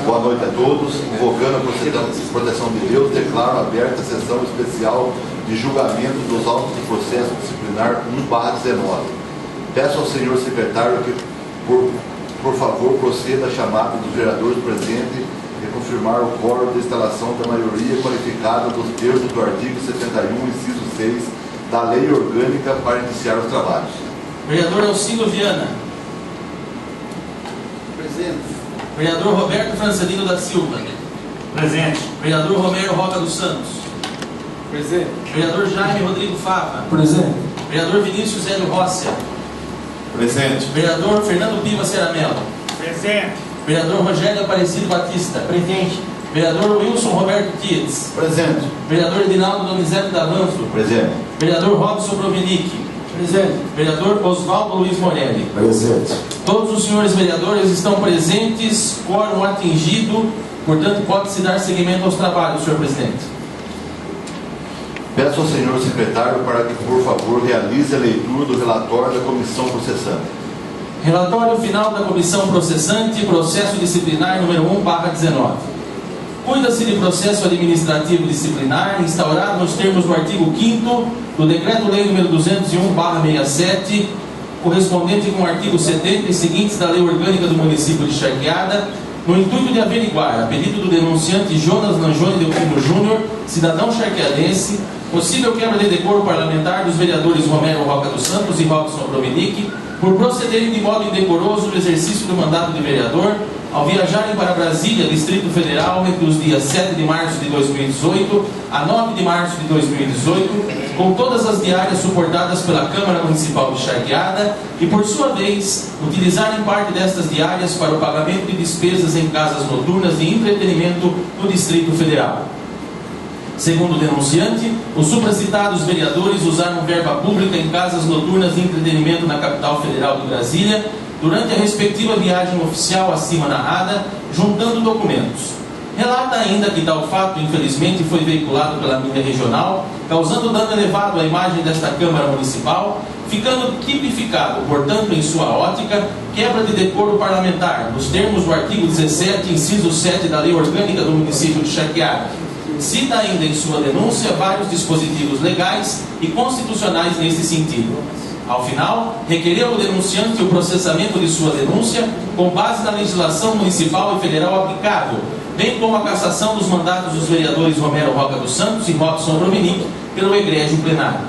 Boa noite a todos. Invocando a proteção de Deus, declaro aberta a sessão especial de julgamento dos autos de processo disciplinar 1/19. Peço ao senhor secretário que, por favor, proceda à chamada dos vereadores presentes e confirmar o quórum de instalação da maioria qualificada dos termos do artigo 71, inciso 6, da Lei Orgânica para iniciar os trabalhos. Vereador Alcino Viana. Presente. Vereador Roberto Francelino da Silva. Presente. Vereador Romero Roca dos Santos. Presente. Vereador Jaime Rodrigo Fava. Presente. Vereador Vinícius Hélio Rossia. Presente. Vereador Fernando Piva Ceramelo. Presente. Vereador Rogério Aparecido Batista. Presente. Vereador Wilson Roberto Tietz. Presente. Vereador Edinaldo Donizete D'Avanzo. Presente. Vereador Robson Provenic. Presente. Vereador Oswaldo Luiz Morelli. Presente. Todos os senhores vereadores estão presentes, quórum atingido, portanto pode-se dar seguimento aos trabalhos, senhor presidente. Peço ao senhor secretário para que, por favor, realize a leitura do relatório da comissão processante. Relatório final da comissão processante, processo disciplinar número 1/19. Cuida-se de processo administrativo disciplinar instaurado nos termos do artigo 5º do Decreto-Lei nº 201/67, correspondente com o artigo 70 e seguintes da Lei Orgânica do Município de Charqueada, no intuito de averiguar, a pedido do denunciante Jonas Lanjoni Delfino Júnior, cidadão charqueadense, possível quebra de decoro parlamentar dos vereadores Romero Roca dos Santos e Robson Provenic, por procederem de modo indecoroso no exercício do mandato de vereador, ao viajarem para Brasília, Distrito Federal, entre os dias 7 de março de 2018 a 9 de março de 2018, com todas as diárias suportadas pela Câmara Municipal de Charqueada e, por sua vez, utilizarem parte destas diárias para o pagamento de despesas em casas noturnas de entretenimento no Distrito Federal. Segundo o denunciante, os supracitados vereadores usaram verba pública em casas noturnas de entretenimento na capital federal de Brasília durante a respectiva viagem oficial acima narrada, juntando documentos. Relata ainda que tal fato, infelizmente, foi veiculado pela mídia regional, causando dano elevado à imagem desta Câmara Municipal, ficando tipificado, portanto, em sua ótica, quebra de decoro parlamentar, nos termos do artigo 17, inciso 7 da Lei Orgânica do Município de Charqueada. Cita ainda em sua denúncia vários dispositivos legais e constitucionais nesse sentido. Ao final, requereu o denunciante o processamento de sua denúncia com base na legislação municipal e federal aplicável, bem como a cassação dos mandatos dos vereadores Romero Roca dos Santos e Robson Provenic pelo egrégio plenário.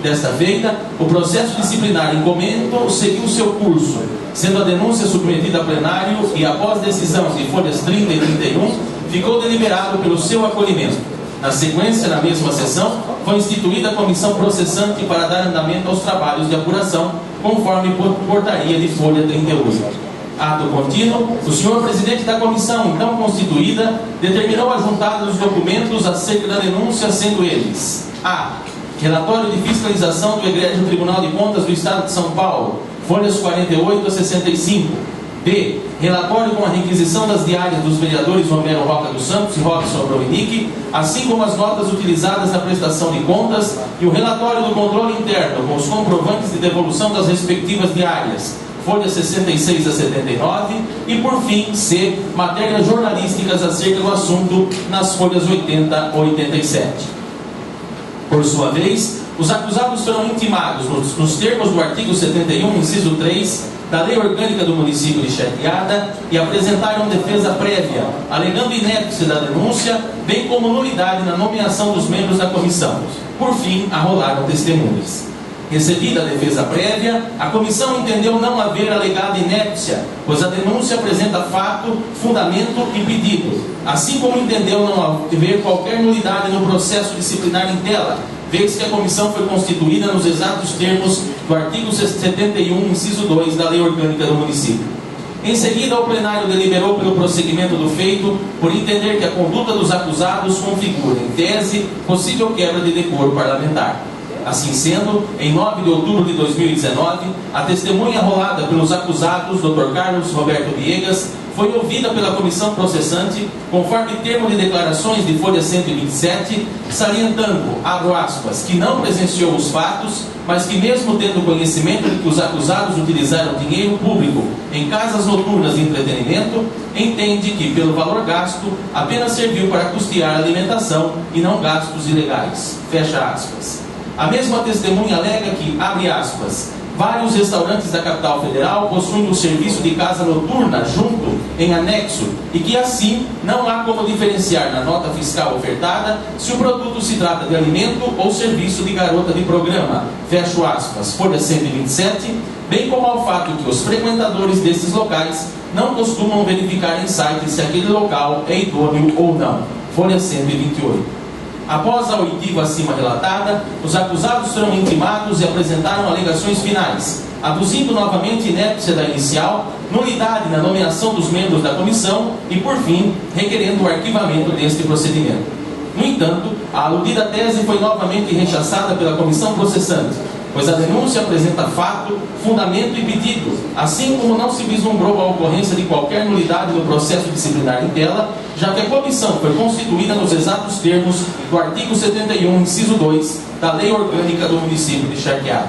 Desta feita, o processo disciplinar em comento seguiu seu curso, sendo a denúncia submetida a plenário e, após decisão de folhas 30 e 31, ficou deliberado pelo seu acolhimento. Na sequência, na mesma sessão, foi instituída a comissão processante para dar andamento aos trabalhos de apuração, conforme portaria de folha 38. Ato contínuo, o senhor presidente da comissão, então constituída, determinou a juntada dos documentos acerca da denúncia, sendo eles: a. Relatório de fiscalização do Egrégio Tribunal de Contas do Estado de São Paulo, folhas 48 a 65. B. Relatório com a requisição das diárias dos vereadores Romero Roca dos Santos e Robson Provenic, assim como as notas utilizadas na prestação de contas e o relatório do controle interno com os comprovantes de devolução das respectivas diárias, folhas 66 a 79, e por fim, C. Matérias jornalísticas acerca do assunto nas folhas 80 a 87. Por sua vez, os acusados foram intimados nos termos do artigo 71, inciso 3, da Lei Orgânica do Município de Charqueada e apresentaram defesa prévia, alegando inépcia da denúncia, bem como nulidade na nomeação dos membros da comissão. Por fim, arrolaram testemunhas. Recebida a defesa prévia, a comissão entendeu não haver alegada inépcia, pois a denúncia apresenta fato, fundamento e pedido, assim como entendeu não haver qualquer nulidade no processo disciplinar em tela, vez que a comissão foi constituída nos exatos termos do artigo 71, inciso 2 da Lei Orgânica do Município. Em seguida, o plenário deliberou pelo prosseguimento do feito, por entender que a conduta dos acusados configura, em tese, possível quebra de decoro parlamentar. Assim sendo, em 9 de outubro de 2019, a testemunha arrolada pelos acusados, Dr. Carlos Roberto Viegas, foi ouvida pela comissão processante, conforme termo de declarações de folha 127, salientando, abro aspas, que não presenciou os fatos, mas que mesmo tendo conhecimento de que os acusados utilizaram dinheiro público em casas noturnas de entretenimento, entende que, pelo valor gasto, apenas serviu para custear a alimentação e não gastos ilegais. Fecha aspas. A mesma testemunha alega que, abre aspas, vários restaurantes da capital federal possuem um serviço de casa noturna junto, em anexo, e que assim não há como diferenciar na nota fiscal ofertada se o produto se trata de alimento ou serviço de garota de programa. Fecho aspas, folha 127, bem como ao fato que os frequentadores desses locais não costumam verificar em site se aquele local é idôneo ou não. Folha 128. Após a oitiva acima relatada, os acusados serão intimados e apresentaram alegações finais, aduzindo novamente inépcia da inicial, nulidade na nomeação dos membros da comissão e, por fim, requerendo o arquivamento deste procedimento. No entanto, a aludida tese foi novamente rechaçada pela comissão processante, pois a denúncia apresenta fato, fundamento e pedido, assim como não se vislumbrou a ocorrência de qualquer nulidade no processo disciplinar em tela, já que a comissão foi constituída nos exatos termos do artigo 71, inciso 2, da Lei Orgânica do Município de Charqueada.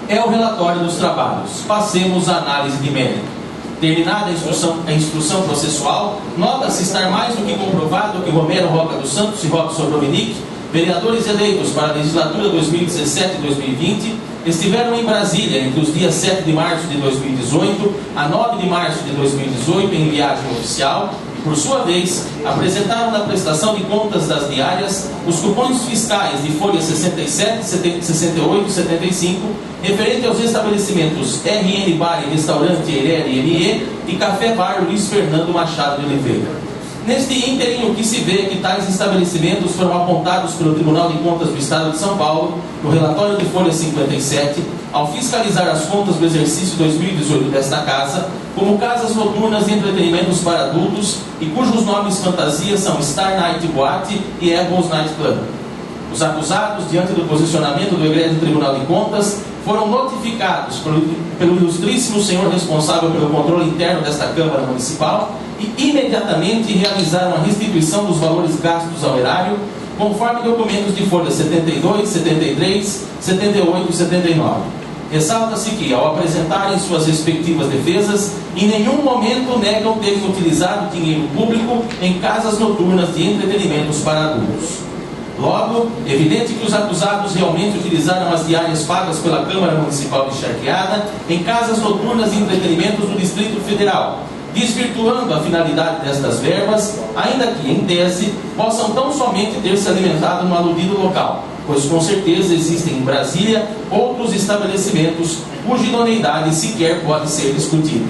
É o relatório dos trabalhos. Passemos à análise de mérito. Terminada a instrução processual, nota-se estar mais do que comprovado que Romero Roca dos Santos e Robson Dominique, vereadores eleitos para a legislatura 2017 e 2020, estiveram em Brasília entre os dias 7 de março de 2018 a 9 de março de 2018 em viagem oficial e, por sua vez, apresentaram na prestação de contas das diárias os cupons fiscais de folha 67, 68 e 75 referente aos estabelecimentos RN Bar e Restaurante Eireli ME e Café Bar Luiz Fernando Machado de Oliveira. Neste ínterim, o que se vê é que tais estabelecimentos foram apontados pelo Tribunal de Contas do Estado de São Paulo, no relatório de folha 57, ao fiscalizar as contas do exercício 2018 desta casa, como casas noturnas de entretenimentos para adultos e cujos nomes fantasia são Star Night Boate e Apples Night Club. Os acusados, diante do posicionamento do egrégio Tribunal de Contas, foram notificados pelo ilustríssimo senhor responsável pelo controle interno desta Câmara Municipal e imediatamente realizaram a restituição dos valores gastos ao erário, conforme documentos de folha 72, 73, 78 e 79. Ressalta-se que, ao apresentarem suas respectivas defesas, em nenhum momento negam terem utilizado dinheiro público em casas noturnas de entretenimentos para adultos. Logo, evidente que os acusados realmente utilizaram as diárias pagas pela Câmara Municipal de Charqueada em casas noturnas de entretenimentos do Distrito Federal, desvirtuando a finalidade destas verbas, ainda que, em tese, possam tão somente ter se alimentado no aludido local, pois com certeza existem em Brasília outros estabelecimentos cuja idoneidade sequer pode ser discutida.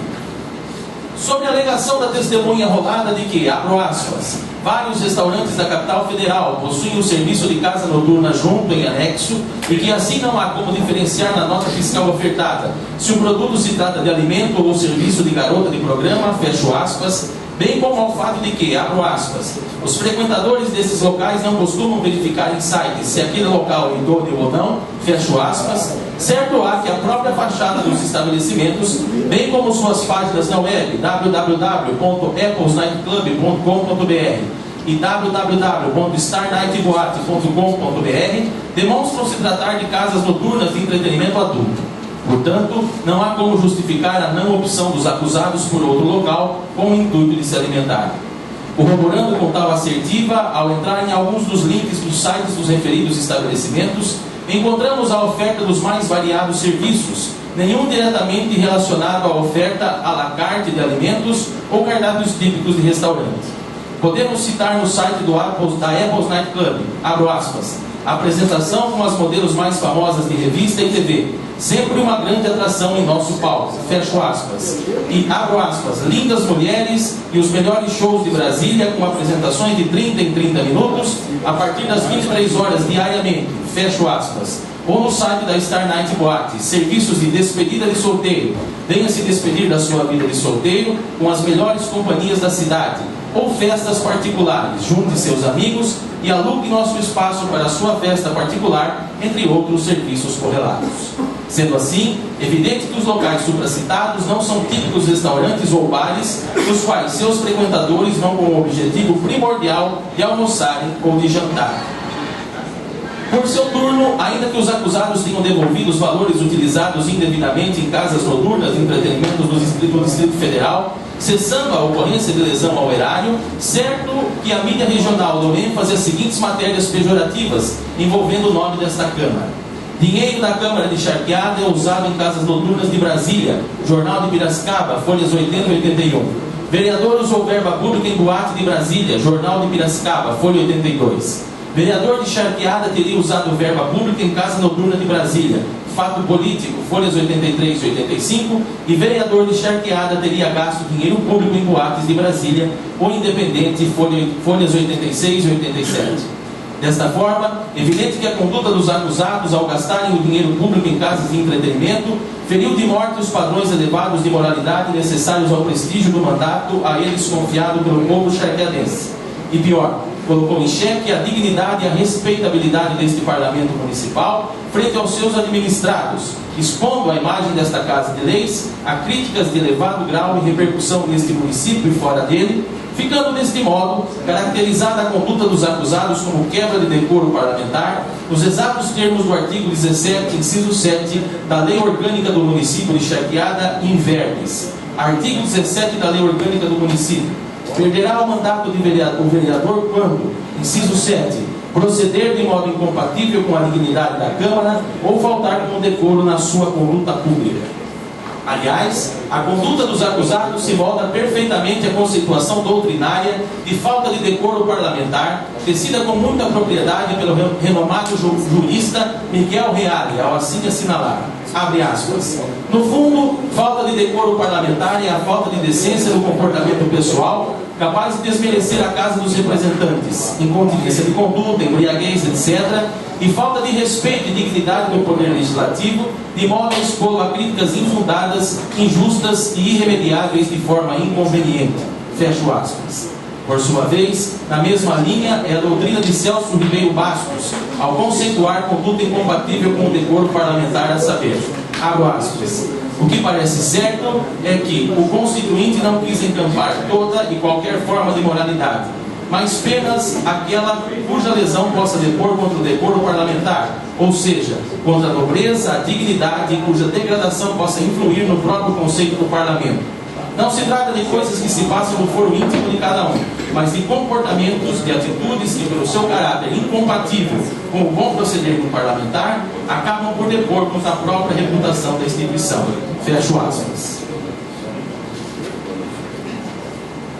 Sobre a alegação da testemunha arrolada de que, abro aspas, vários restaurantes da capital federal possuem o serviço de casa noturna junto em anexo e que assim não há como diferenciar na nota fiscal ofertada se o produto se trata de alimento ou serviço de garota de programa, fecho aspas, bem como ao fato de que, abro aspas, os frequentadores desses locais não costumam verificar em sites se aquele local é idôneo ou não, fecho aspas, certo há que a própria fachada dos estabelecimentos, bem como suas páginas na web www.applesnightclub.com.br e www.starnightboate.com.br demonstram se tratar de casas noturnas de entretenimento adulto. Portanto, não há como justificar a não opção dos acusados por outro local com o intuito de se alimentar. Corroborando com tal assertiva, ao entrar em alguns dos links dos sites dos referidos estabelecimentos, encontramos a oferta dos mais variados serviços, nenhum diretamente relacionado à oferta à la carte de alimentos ou cardápios típicos de restaurante. Podemos citar no site da Apples Night Club, abro aspas, a apresentação com as modelos mais famosas de revista e TV, sempre uma grande atração em nosso palco, fecho aspas, e abro aspas, lindas mulheres e os melhores shows de Brasília com apresentações de 30 em 30 minutos a partir das 23 horas diariamente, fecho aspas, ou no site da Star Night Boate, serviços de despedida de solteiro, venha se despedir da sua vida de solteiro com as melhores companhias da cidade, ou festas particulares. Junte seus amigos e alugue nosso espaço para a sua festa particular, entre outros serviços correlatos. Sendo assim, evidente que os locais supracitados não são típicos restaurantes ou bares, nos quais seus frequentadores vão com o objetivo primordial de almoçarem ou de jantar. Por seu turno, ainda que os acusados tenham devolvido os valores utilizados indevidamente em casas noturnas de entretenimento do Distrito Federal, cessando a ocorrência de lesão ao erário, certo que a mídia regional deu ênfase às seguintes matérias pejorativas envolvendo o nome desta Câmara. Dinheiro da Câmara de Charqueada é usado em casas noturnas de Brasília. Jornal de Piracicaba, folhas 80 e 81. Vereador usou verba pública em boate de Brasília. Jornal de Piracicaba, folha 82. Vereador de Charqueada teria usado verba pública em casa noturna de Brasília. Fato político, folhas 83 e 85. E vereador de Charqueada teria gasto dinheiro público em boates de Brasília. O Independente, folhas 86 e 87. Desta forma, evidente que a conduta dos acusados ao gastarem o dinheiro público em casas de entretenimento feriu de morte os padrões elevados de moralidade necessários ao prestígio do mandato a eles confiado pelo povo charqueadense. E pior, colocou em xeque a dignidade e a respeitabilidade deste parlamento municipal frente aos seus administrados, expondo a imagem desta Casa de Leis a críticas de elevado grau e repercussão neste município e fora dele, ficando deste modo caracterizada a conduta dos acusados como quebra de decoro parlamentar, nos exatos termos do artigo 17, inciso 7 da Lei Orgânica do Município de Charqueada, in verbis. Artigo 17 da Lei Orgânica do Município. Perderá o mandato de vereador quando, inciso 7, proceder de modo incompatível com a dignidade da Câmara ou faltar com o decoro na sua conduta pública. Aliás, a conduta dos acusados se molda perfeitamente à conceituação doutrinária de falta de decoro parlamentar, tecida com muita propriedade pelo renomado jurista Miguel Reale, ao assim assinalar, abre aspas, no fundo, falta de decoro parlamentar é a falta de decência no comportamento pessoal, capaz de desmerecer a Casa dos Representantes, incontinência de conduta, embriaguez, etc., e falta de respeito e dignidade do Poder Legislativo, de modo a expô-lo a críticas infundadas, injustas e irremediáveis de forma inconveniente. Fecho aspas. Por sua vez, na mesma linha é a doutrina de Celso Ribeiro Bastos, ao conceituar conduta incompatível com o decoro parlamentar, a saber, abro aspas, o que parece certo é que o Constituinte não quis encampar toda e qualquer forma de moralidade, mas apenas aquela cuja lesão possa depor contra o decoro parlamentar, ou seja, contra a nobreza, a dignidade e cuja degradação possa influir no próprio conceito do parlamento. Não se trata de coisas que se passam no foro íntimo de cada um, mas de comportamentos, de atitudes que, pelo seu caráter incompatível com o bom proceder do parlamentar, acabam por depor contra a própria reputação da instituição. Fecho aspas.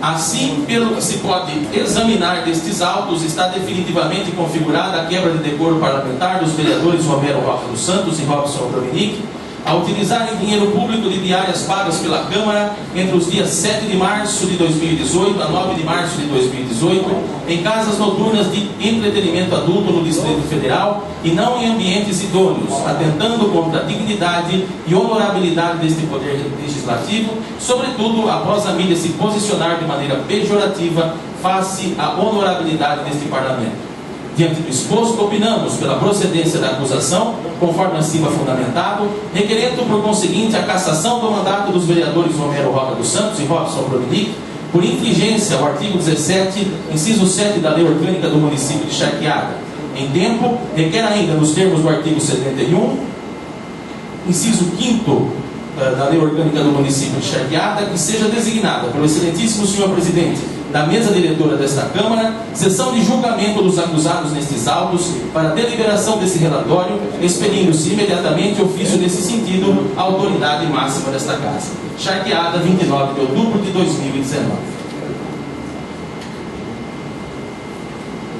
Assim, pelo que se pode examinar destes autos, está definitivamente configurada a quebra de decoro parlamentar dos vereadores Romero Rocha dos Santos e Robson Dominique, a utilizarem dinheiro público de diárias pagas pela Câmara entre os dias 7 de março de 2018 a 9 de março de 2018, em casas noturnas de entretenimento adulto no Distrito Federal e não em ambientes idôneos, atentando contra a dignidade e honorabilidade deste Poder Legislativo, sobretudo após a mídia se posicionar de maneira pejorativa face à honorabilidade deste Parlamento. Diante do exposto, opinamos pela procedência da acusação, conforme acima fundamentado, requerendo por conseguinte a cassação do mandato dos vereadores Romero Rocha dos Santos e Robson Dominique, por infringência ao artigo 17, inciso 7 da Lei Orgânica do Município de Charqueada. Em tempo, requer ainda, nos termos do artigo 71, inciso 5º da Lei Orgânica do Município de Charqueada, que seja designada pelo excelentíssimo senhor presidente da mesa diretora desta Câmara, sessão de julgamento dos acusados nestes autos, para deliberação desse relatório, expedindo-se imediatamente ofício nesse sentido à autoridade máxima desta Casa. Charqueada, 29 de outubro de 2019.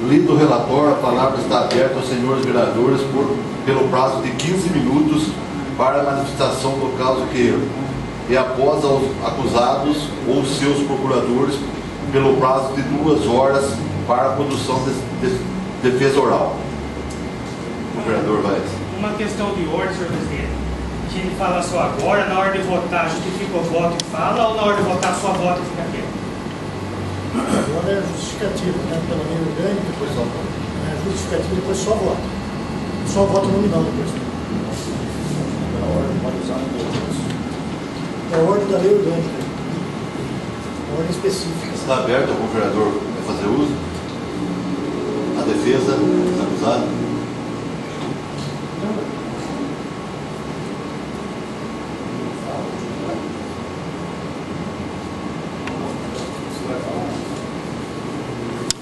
Lido o relatório, a palavra está aberta aos senhores vereadores pelo prazo de 15 minutos para a manifestação do caso que é após aos acusados ou seus procuradores pelo prazo de 2 horas para a condução de defesa oral. O vereador vai. Uma questão de ordem, senhor presidente. A gente fala só agora, na hora de votar, justifica o voto e fala, ou na hora de votar só vota e fica quieto? Agora é justificativa, né? Pela lei orgânica, depois só voto. É justificativa, depois só voto. Só voto nominal depois. É a ordem da lei orgânica. A ordem específica. Está aberto, algum vereador vai fazer uso? A defesa, os acusados?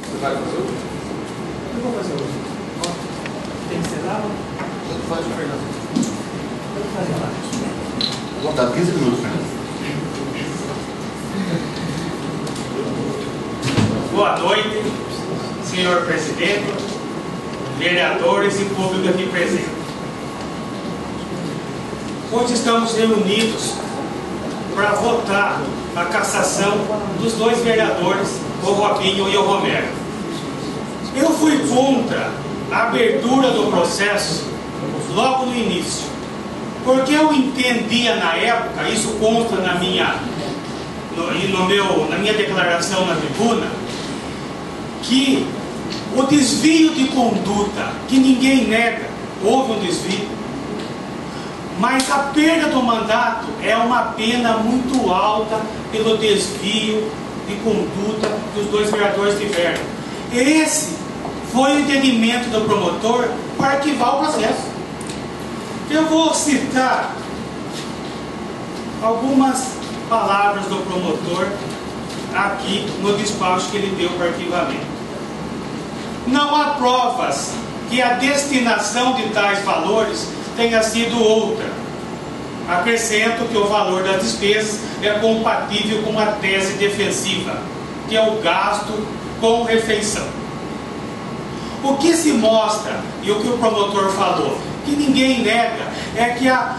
Você vai fazer uso? Eu vou fazer uso. Tem que ser lá? Tanto faz, Fernando. Eu vou fazer lá. Vou dar 15 minutos, Fernando. Boa noite, senhor presidente, vereadores e público aqui presente. Hoje estamos reunidos para votar a cassação dos dois vereadores, o Robinho e o Romero. Eu fui contra a abertura do processo logo no início, porque eu entendia na época, isso consta na minha declaração na tribuna, que o desvio de conduta, que ninguém nega, houve um desvio, mas a perda do mandato é uma pena muito alta pelo desvio de conduta que os dois vereadores tiveram. Esse foi o entendimento do promotor para arquivar o processo. Eu vou citar algumas palavras do promotor aqui no despacho que ele deu para arquivamento. Não há provas que a destinação de tais valores tenha sido outra. Acrescento que o valor das despesas é compatível com a tese defensiva, que é o gasto com refeição. O que se mostra, e o que o promotor falou, que ninguém nega, é que a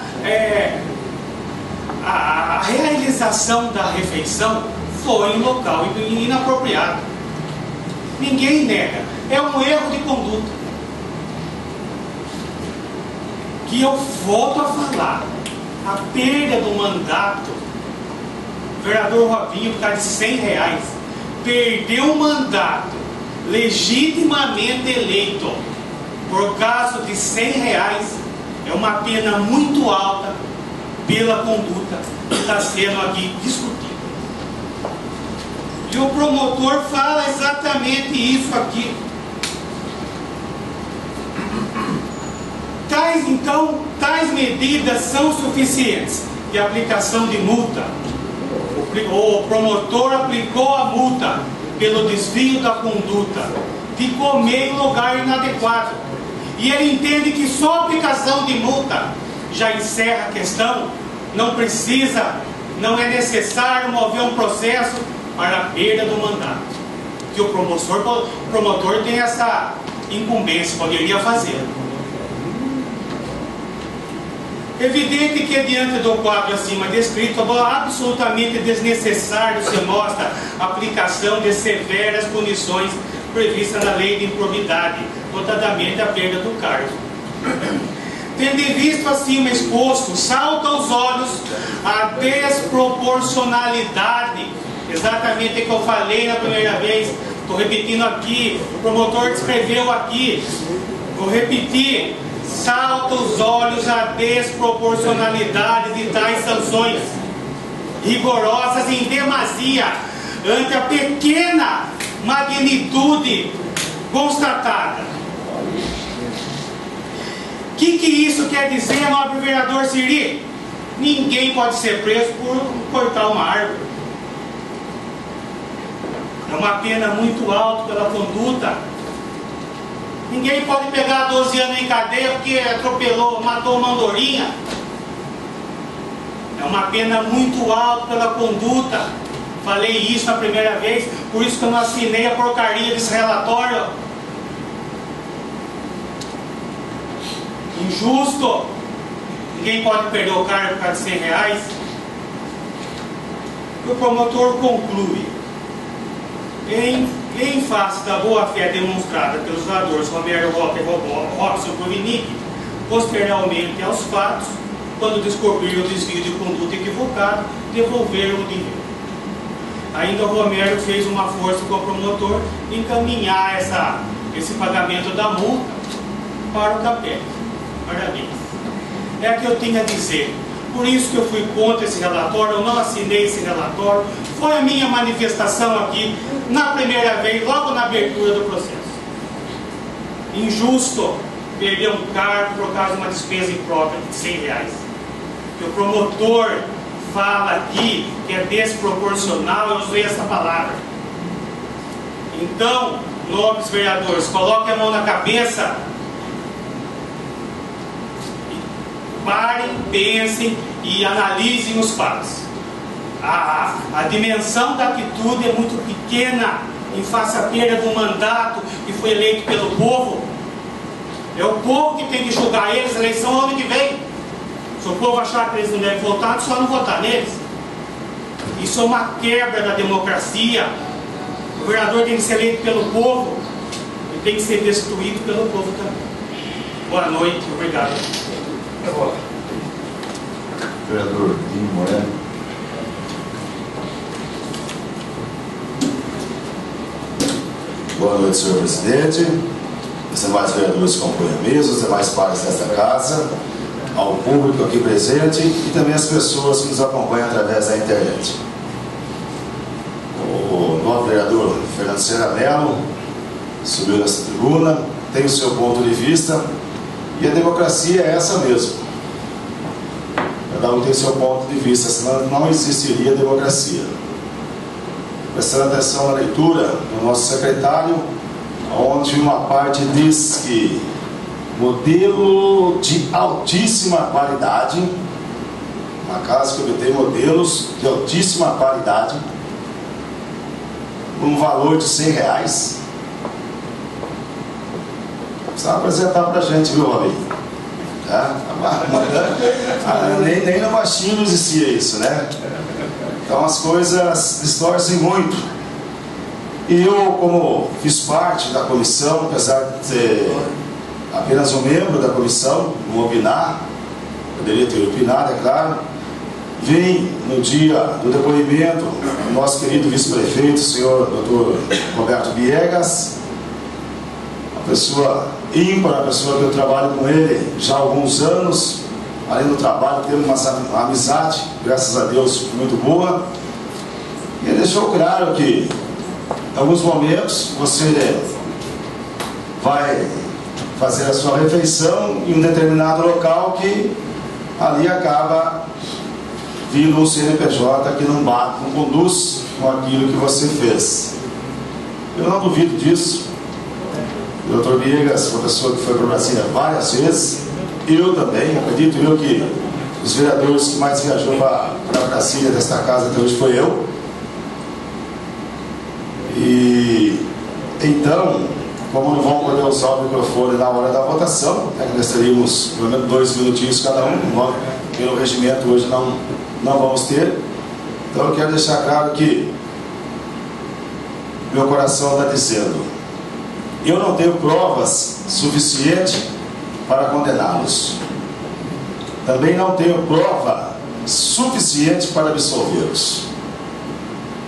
realização da refeição foi em local inapropriado. Ninguém nega. É um erro de conduta. Que eu volto a falar. A perda do mandato. O vereador Robinho está de R$100. Perdeu o mandato legitimamente eleito por causa de R$100. É uma pena muito alta pela conduta que está sendo aqui discutida. E o promotor fala exatamente isso aqui. Tais medidas são suficientes de aplicação de multa. O promotor aplicou a multa pelo desvio da conduta, de comer em lugar inadequado. E ele entende que só a aplicação de multa já encerra a questão, não é necessário mover um processo para a perda do mandato. Que o promotor tem essa incumbência, poderia fazer. Evidente que diante do quadro acima descrito, absolutamente desnecessário se mostra a aplicação de severas punições previstas na lei de improbidade, notadamente a perda do cargo. Tendo visto acima exposto, salta aos olhos a desproporcionalidade, exatamente o que eu falei na primeira vez, estou repetindo aqui, o promotor descreveu aqui, vou repetir. Salta aos olhos a desproporcionalidade de tais sanções, rigorosas em demasia, ante a pequena magnitude constatada. O que isso quer dizer, nobre vereador Siri? Ninguém pode ser preso por cortar uma árvore. É uma pena muito alta pela conduta. Ninguém pode pegar 12 anos em cadeia porque atropelou, matou uma andorinha. É uma pena muito alta pela conduta. Falei isso na primeira vez, por isso que eu não assinei a porcaria desse relatório. Injusto. Ninguém pode perder o cargo por causa de R$100. O promotor conclui. Em face da boa-fé demonstrada pelos vereadores Romero, Robson e Provinic, posteriormente aos fatos, quando descobriram o desvio de conduta equivocado, devolveram o dinheiro. ainda o Romero fez uma força com o promotor em encaminhar esse pagamento da multa para o CAPEC. Parabéns. É o que eu tinha a dizer. Por isso que eu fui contra esse relatório, eu não assinei esse relatório. Foi a minha manifestação aqui, na primeira vez, logo na abertura do processo. Injusto perder um cargo por causa de uma despesa imprópria de R$100. Que o promotor fala aqui que é desproporcional, eu usei essa palavra. Então, nobres vereadores, coloquem a mão na cabeça, parem, pensem e analisem os fatos. A dimensão da atitude é muito pequena em face à perda do mandato que foi eleito pelo povo. É o povo que tem que julgar eles, a eleição é ano que vem. Se o povo achar que eles não devem votar, só não votar neles. Isso é uma quebra da democracia. O vereador tem que ser eleito pelo povo e tem que ser destruído pelo povo também. Boa noite, obrigado. Vereador Dinho Moreno. Boa noite, senhor presidente, os demais vereadores que compõem a mesa, os demais pares desta casa, ao público aqui presente e também as pessoas que nos acompanham através da internet. O novo vereador Fernando Serra Mello subiu nessa tribuna, tem o seu ponto de vista e a democracia é essa mesmo. Cada um tem seu ponto de vista, senão não existiria democracia. Prestando atenção na leitura do nosso secretário, onde uma parte diz que modelo de altíssima qualidade, uma casa que obtém modelos de altíssima qualidade, por um valor de R$100. Precisa apresentar para a gente, viu, Robin? Tá? Nem no baixinho não existia isso, né? Então as coisas distorcem muito. E eu, como fiz parte da comissão, apesar de ser apenas um membro da comissão, não opinar, poderia ter opinado, é claro, vim no dia do depoimento do nosso querido vice-prefeito, o senhor Dr. Roberto Viegas, uma pessoa ímpar, uma pessoa que eu trabalho com ele já há alguns anos. Além do trabalho, temos uma amizade, graças a Deus, muito boa. E ele deixou claro que, em alguns momentos, você vai fazer a sua refeição em um determinado local que ali acaba vindo um CNPJ que não bate, não conduz com aquilo que você fez. Eu não duvido disso. O Dr. Viegas foi uma pessoa que foi para Brasília várias vezes. Eu também, acredito eu que os vereadores que mais viajou para Brasília desta casa até hoje foi eu. E então, como não vão poder usar o microfone na hora da votação, que nós teríamos pelo menos 2 minutinhos cada um, pelo regimento hoje não vamos ter. Então eu quero deixar claro que meu coração está dizendo: eu não tenho provas suficientes para condená-los. Também não tenho prova suficiente para absolvê-los.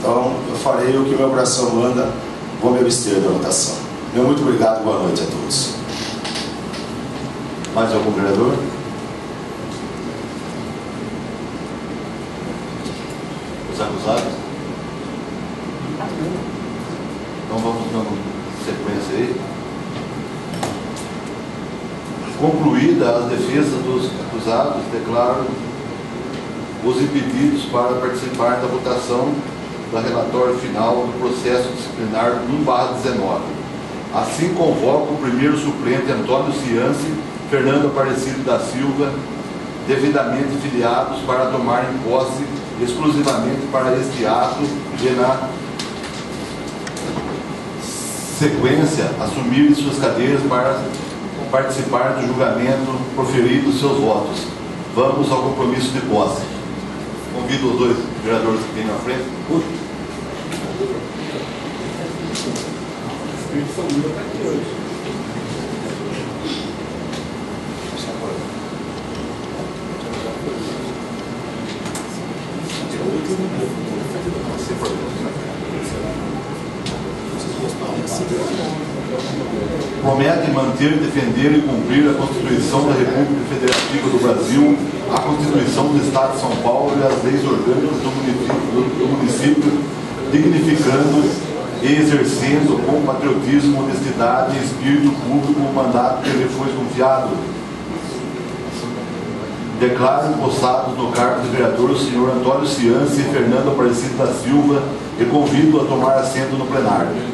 Então, eu farei o que meu coração manda, vou me abster da votação. Meu muito obrigado, boa noite a todos. Mais algum vereador? Os acusados? Então vamos dando sequência aí. Concluída as defesas dos acusados, declaro os impedidos para participar da votação do relatório final do processo disciplinar 1/19. Assim convoco o primeiro suplente Antônio Cianci, Fernando Aparecido da Silva, devidamente filiados para tomarem posse exclusivamente para este ato e na sequência assumirem suas cadeiras para participar do julgamento, proferido seus votos. Vamos ao compromisso de posse. Convido os 2 vereadores que vêm na frente. Promete manter, defender e cumprir a Constituição da República Federativa do Brasil, a Constituição do Estado de São Paulo e as leis orgânicas do município, dignificando e exercendo com patriotismo, honestidade e espírito público o mandato que lhe foi confiado. Declaro empossados no cargo de vereador o senhor Antônio Cianci e Fernando Aparecido da Silva e convido a tomar assento no plenário.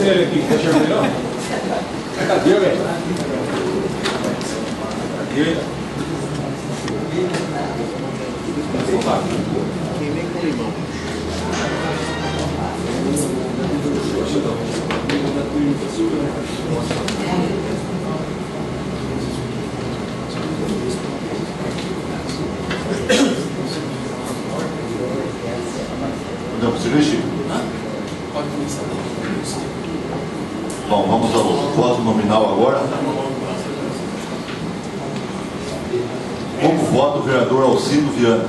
Ele aqui, tá vermelhão? Cadê, velho? Queimei com limão. Podemos seguir, Chico? Pode começar. Bom, vamos ao voto nominal agora. Como vota o vereador Alcido Viana?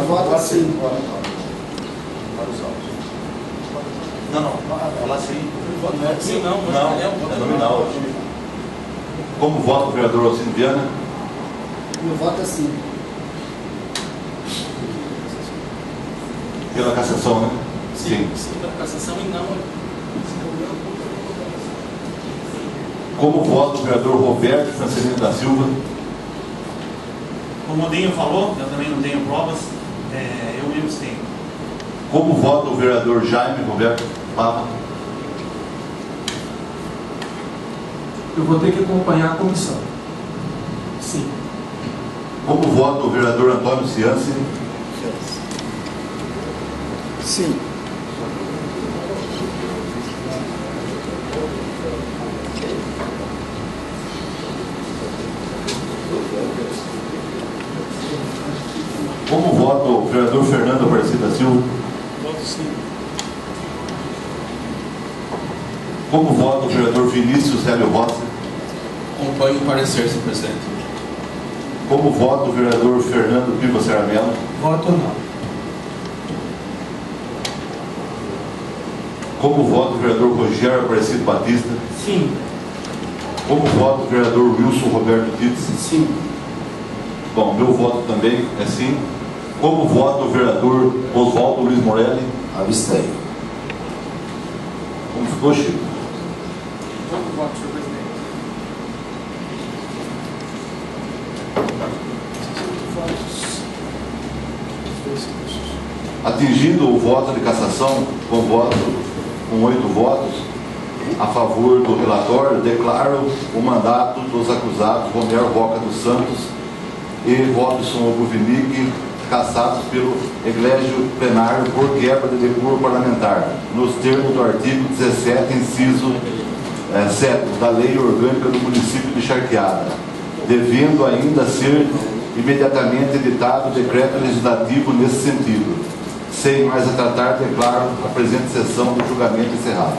Vota sim. Não, fala sim. Sim, não, É nominal. Como vota o vereador Alcido Viana? Meu voto é sim. Pela cassação, né? Sim, pela cassação e não. Como vota o vereador Roberto Francelino da Silva? Como o Dinho falou, eu também não tenho provas, eu mesmo tenho. Como vota o vereador Jaime Roberto Pava? Eu vou ter que acompanhar a comissão. Sim. Como vota o vereador Antônio Cianci? Sim. Como vota o vereador Fernando Aparecido da Silva? Voto sim. Como vota o vereador Vinícius Hélio Rossi? Acompanho o parecer, senhor presidente. Como vota o vereador Fernando Piva Seramello? Voto não. Como vota o vereador Rogério Aparecido Batista? Sim. Como vota o vereador Wilson Roberto Titz? Sim. Bom, meu voto também é sim. Como vota o vereador Oswaldo Luiz Morelli? Abstenho. Como ficou, Chico? Voto, senhor presidente. Atingindo o voto de cassação com 8 votos a favor do relatório, declaro o mandato dos acusados Romero Roca dos Santos e Robson Obuvinic cassados pelo eglégio plenário por quebra de decoro parlamentar, nos termos do artigo 17, inciso 7 da Lei Orgânica do Município de Charqueada, devendo ainda ser imediatamente editado decreto legislativo nesse sentido. Sem mais a tratar, declaro a presente sessão do julgamento encerrada.